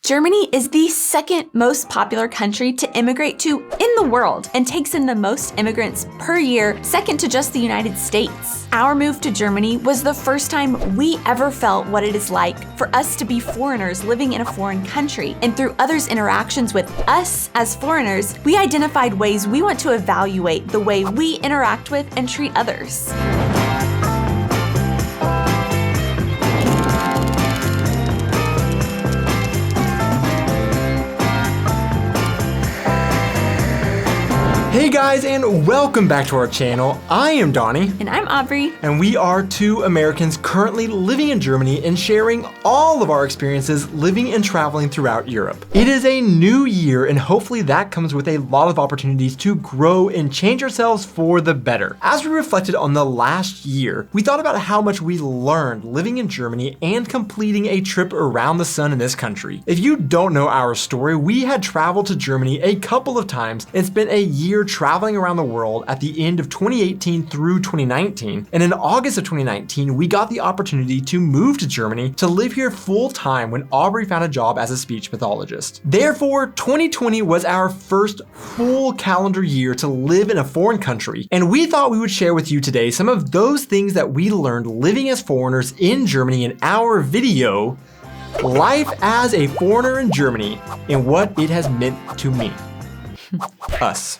Germany is the second most popular country to immigrate to in the world and takes in the most immigrants per year, second to just the United States. Our move to Germany was the first time we ever felt what it is like for us to be foreigners living in a foreign country. And through others' interactions with us as foreigners, we identified ways we want to evaluate the way we interact with and treat others. Hey guys, and welcome back to our channel. I am Donnie. And I'm Aubrey. And we are two Americans currently living in Germany and sharing all of our experiences living and traveling throughout Europe. It is a new year, and hopefully that comes with a lot of opportunities to grow and change ourselves for the better. As we reflected on the last year, we thought about how much we learned living in Germany and completing a trip around the sun in this country. If you don't know our story, we had traveled to Germany a couple of times and spent a year traveling around the world at the end of 2018 through 2019. And in August of 2019, we got the opportunity to move to Germany to live here full time when Aubrey found a job as a speech pathologist. Therefore, 2020 was our first full calendar year to live in a foreign country. And we thought we would share with you today some of those things that we learned living as foreigners in Germany in our video, Life as a Foreigner in Germany and What It Has Meant to Me. Us.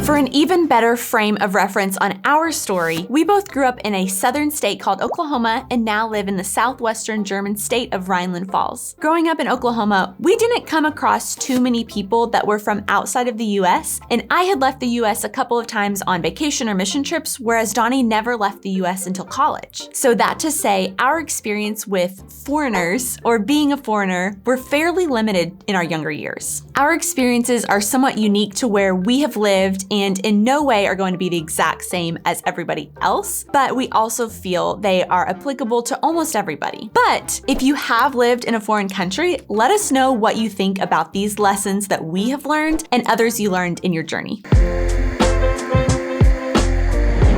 For an even better frame of reference on our story, we both grew up in a southern state called Oklahoma and now live in the southwestern German state of Rhineland-Pfalz. Growing up in Oklahoma, we didn't come across too many people that were from outside of the US, and I had left the US a couple of times on vacation or mission trips, whereas Donnie never left the US until college. So that to say, our experience with foreigners or being a foreigner were fairly limited in our younger years. Our experiences are somewhat unique to where we have lived and in no way are going to be the exact same as everybody else, but we also feel they are applicable to almost everybody. But if you have lived in a foreign country, let us know what you think about these lessons that we have learned and others you learned in your journey.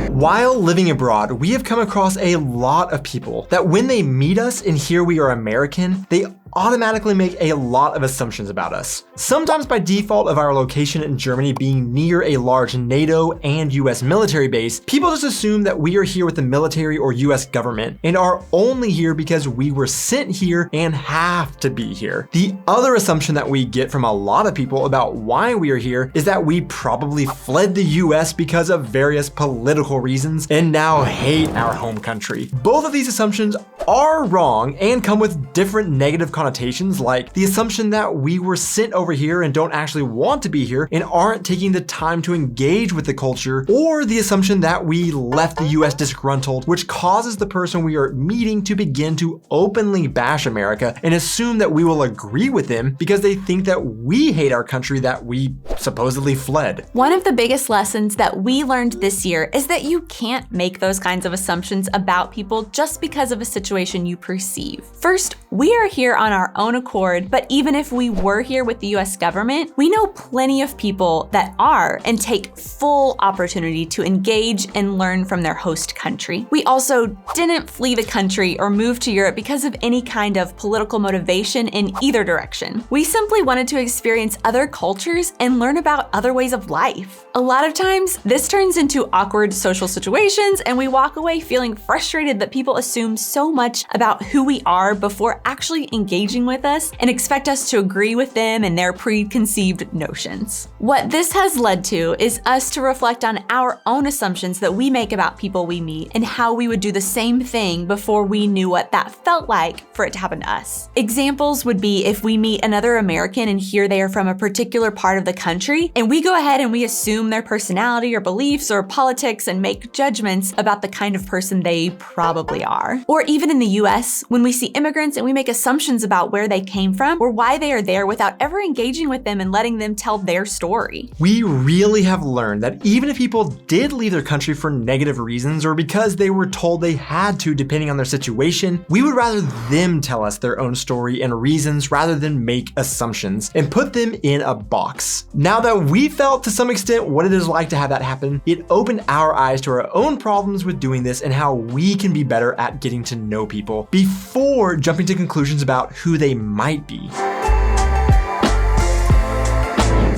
While living abroad, we have come across a lot of people that when they meet us and hear we are American, they automatically make a lot of assumptions about us. Sometimes by default of our location in Germany being near a large NATO and US military base, people just assume that we are here with the military or US government and are only here because we were sent here and have to be here. The other assumption that we get from a lot of people about why we are here is that we probably fled the US because of various political reasons and now hate our home country. Both of these assumptions are wrong and come with different negative connotations, like the assumption that we were sent over here and don't actually want to be here and aren't taking the time to engage with the culture, or the assumption that we left the US disgruntled, which causes the person we are meeting to begin to openly bash America and assume that we will agree with them because they think that we hate our country that we supposedly fled. One of the biggest lessons that we learned this year is that you can't make those kinds of assumptions about people just because of a situation you perceive. First, we are here on our own accord, but even if we were here with the US government, we know plenty of people that are and take full opportunity to engage and learn from their host country. We also didn't flee the country or move to Europe because of any kind of political motivation in either direction. We simply wanted to experience other cultures and learn about other ways of life. A lot of times, this turns into awkward social situations and we walk away feeling frustrated that people assume so much about who we are before actually engaging with us and expect us to agree with them and their preconceived notions. What this has led to is us to reflect on our own assumptions that we make about people we meet and how we would do the same thing before we knew what that felt like for it to happen to us. Examples would be if we meet another American and hear they are from a particular part of the country, and we go ahead and we assume their personality or beliefs or politics and make judgments about the kind of person they probably are. Or even in the US, when we see immigrants and we make assumptions about where they came from or why they are there without ever engaging with them and letting them tell their story. We really have learned that even if people did leave their country for negative reasons or because they were told they had to depending on their situation, we would rather them tell us their own story and reasons rather than make assumptions and put them in a box. Now Now that we felt to some extent what it is like to have that happen, it opened our eyes to our own problems with doing this and how we can be better at getting to know people before jumping to conclusions about who they might be.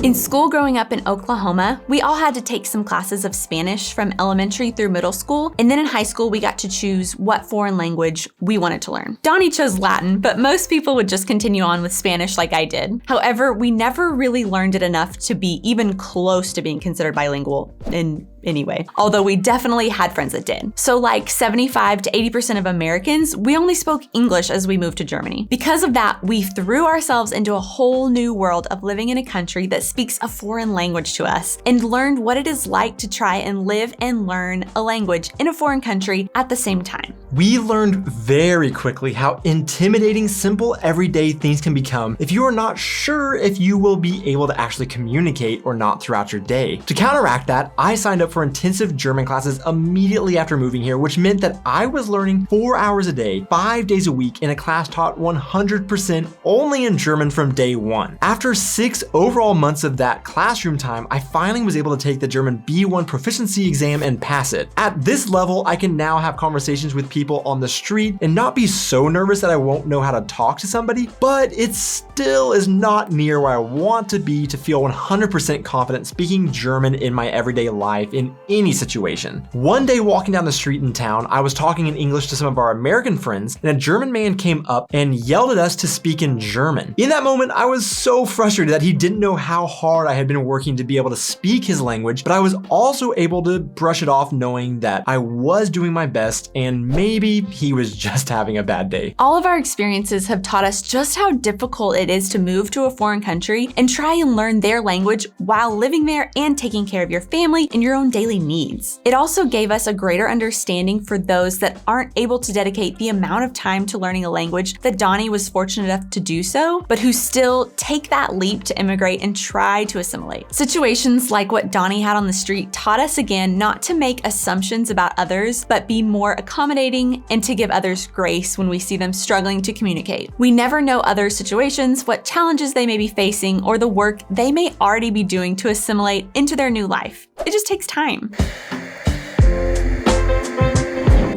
In school growing up in Oklahoma, we all had to take some classes of Spanish from elementary through middle school, and then in high school we got to choose what foreign language we wanted to learn. Donnie chose Latin, but most people would just continue on with Spanish like I did. However, we never really learned it enough to be even close to being considered bilingual in any way, although we definitely had friends that did. So like 75 to 80% of Americans, we only spoke English as we moved to Germany. Because of that, we threw ourselves into a whole new world of living in a country that speaks a foreign language to us and learned what it is like to try and live and learn a language in a foreign country at the same time. We learned very quickly how intimidating simple everyday things can become if you are not sure if you will be able to actually communicate or not throughout your day. To counteract that, I signed up for intensive German classes immediately after moving here, which meant that I was learning 4 hours a day, 5 days a week in a class taught 100% only in German from day one. After 6 overall months of that classroom time, I finally was able to take the German B1 proficiency exam and pass it. At this level, I can now have conversations with people on the street and not be so nervous that I won't know how to talk to somebody, but it still is not near where I want to be to feel 100% confident speaking German in my everyday life in any situation. One day walking down the street in town, I was talking in English to some of our American friends, and a German man came up and yelled at us to speak in German. In that moment, I was so frustrated that he didn't know how hard I had been working to be able to speak his language, but I was also able to brush it off knowing that I was doing my best and maybe he was just having a bad day. All of our experiences have taught us just how difficult it is to move to a foreign country and try and learn their language while living there and taking care of your family and your own daily needs. It also gave us a greater understanding for those that aren't able to dedicate the amount of time to learning a language that Donnie was fortunate enough to do so, but who still take that leap to immigrate and try to assimilate. Situations like what Donnie had on the street taught us again not to make assumptions about others, but be more accommodating and to give others grace when we see them struggling to communicate. We never know other situations, what challenges they may be facing, or the work they may already be doing to assimilate into their new life. It just takes time.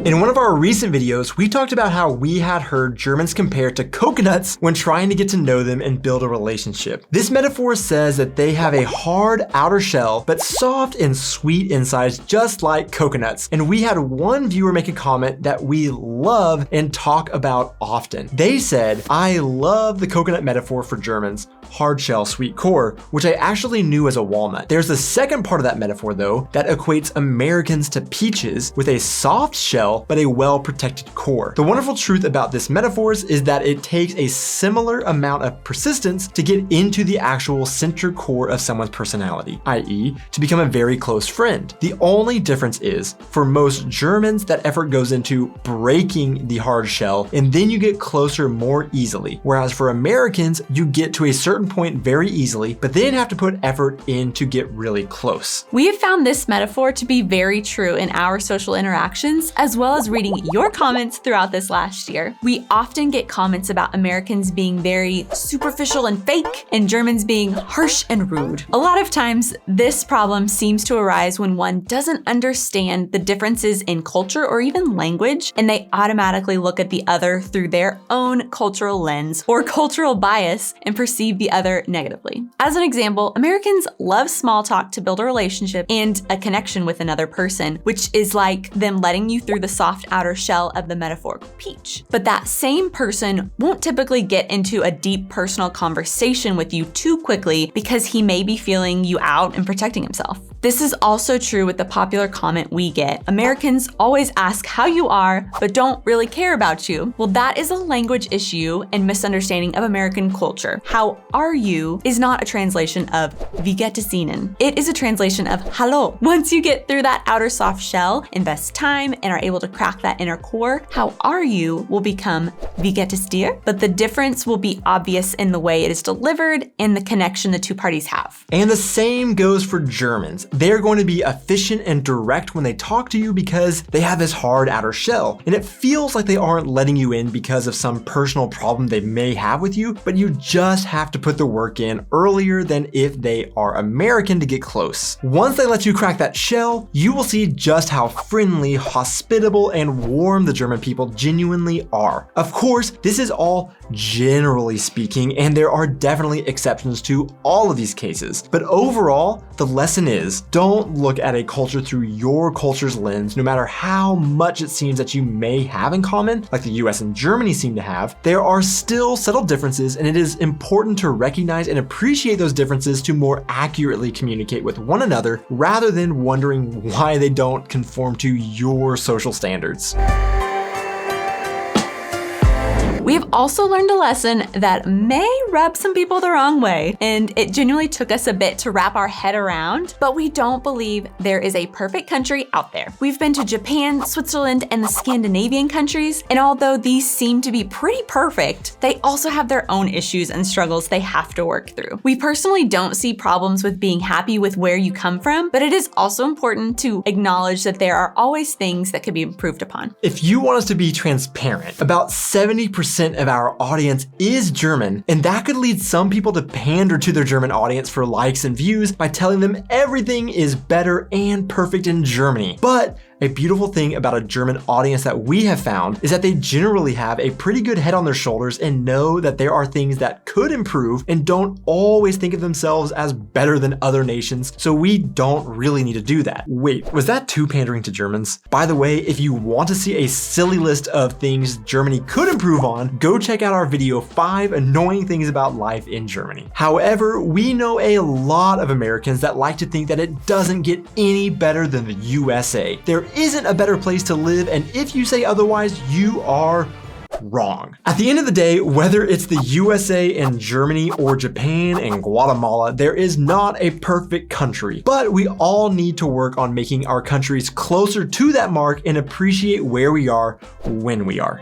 In one of our recent videos, we talked about how we had heard Germans compared to coconuts when trying to get to know them and build a relationship. This metaphor says that they have a hard outer shell, but soft and sweet insides, just like coconuts. And we had one viewer make a comment that we love and talk about often. They said, "I love the coconut metaphor for Germans, hard shell, sweet core," which I actually knew as a walnut. There's the second part of that metaphor though, that equates Americans to peaches with a soft shell but a well-protected core. The wonderful truth about this metaphors is that it takes a similar amount of persistence to get into the actual center core of someone's personality, i.e. to become a very close friend. The only difference is, for most Germans, that effort goes into breaking the hard shell and then you get closer more easily. Whereas for Americans, you get to a certain point very easily, but then have to put effort in to get really close. We have found this metaphor to be very true in our social interactions, as well as reading your comments throughout this last year. We often get comments about Americans being very superficial and fake, and Germans being harsh and rude. A lot of times, this problem seems to arise when one doesn't understand the differences in culture or even language, and they automatically look at the other through their own cultural lens or cultural bias and perceive the other negatively. As an example, Americans love small talk to build a relationship and a connection with another person, which is like them letting you through the soft outer shell of the metaphorical peach. But that same person won't typically get into a deep personal conversation with you too quickly because he may be feeling you out and protecting himself. This is also true with the popular comment we get. Americans always ask how you are, but don't really care about you. Well, that is a language issue and misunderstanding of American culture. How are you is not a translation of wie geht es Ihnen. It is a translation of hallo. Once you get through that outer soft shell, invest time, and are able to crack that inner core, how are you will become wie geht es dir, but the difference will be obvious in the way it is delivered and the connection the two parties have. And the same goes for Germans. They're going to be efficient and direct when they talk to you because they have this hard outer shell. And it feels like they aren't letting you in because of some personal problem they may have with you, but you just have to put the work in earlier than if they are American to get close. Once they let you crack that shell, you will see just how friendly, hospitable, and warm the German people genuinely are. Of course, this is all generally speaking, and there are definitely exceptions to all of these cases. But overall, the lesson is, don't look at a culture through your culture's lens, no matter how much it seems that you may have in common, like the US and Germany seem to have. There are still subtle differences, and it is important to recognize and appreciate those differences to more accurately communicate with one another, rather than wondering why they don't conform to your social standards. We have also learned a lesson that may rub some people the wrong way, and it genuinely took us a bit to wrap our head around, but we don't believe there is a perfect country out there. We've been to Japan, Switzerland, and the Scandinavian countries, and although these seem to be pretty perfect, they also have their own issues and struggles they have to work through. We personally don't see problems with being happy with where you come from, but it is also important to acknowledge that there are always things that could be improved upon. If you want us to be transparent, about 70% of our audience is German, and that could lead some people to pander to their German audience for likes and views by telling them everything is better and perfect in Germany. But a beautiful thing about a German audience that we have found is that they generally have a pretty good head on their shoulders and know that there are things that could improve and don't always think of themselves as better than other nations, so we don't really need to do that. Wait, was that too pandering to Germans? By the way, if you want to see a silly list of things Germany could improve on, go check out our video 5 Annoying Things About Life in Germany. However, we know a lot of Americans that like to think that it doesn't get any better than the USA. There isn't a better place to live, and if you say otherwise, you are wrong. At the end of the day, whether it's the USA and Germany or Japan and Guatemala, there is not a perfect country, but we all need to work on making our countries closer to that mark and appreciate where we are when we are.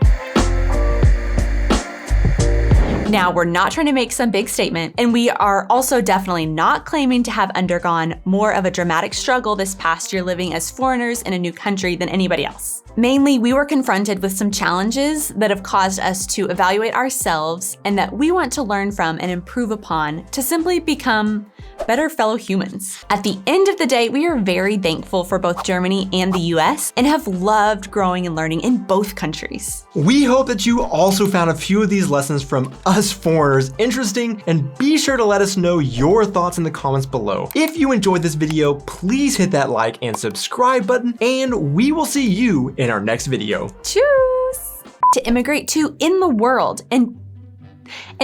Now, we're not trying to make some big statement, and we are also definitely not claiming to have undergone more of a dramatic struggle this past year living as foreigners in a new country than anybody else. Mainly, we were confronted with some challenges that have caused us to evaluate ourselves and that we want to learn from and improve upon to simply become better fellow humans. At the end of the day, we are very thankful for both Germany and the US and have loved growing and learning in both countries. We hope that you also found a few of these lessons from us foreigners interesting, and be sure to let us know your thoughts in the comments below. If you enjoyed this video, please hit that like and subscribe button, and we will see you in our next video. Choose to immigrate to in the world and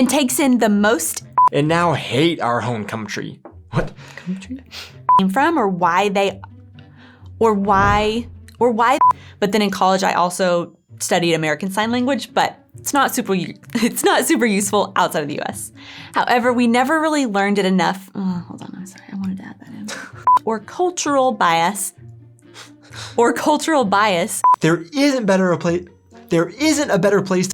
takes in the most and now hate our home country. What? Country? Came from, or why, but then in college I also studied American Sign Language, but it's not super useful outside of the US. However, we never really learned it enough. Oh, hold on, I'm sorry, I wanted to add that in. Or cultural bias. There isn't a better place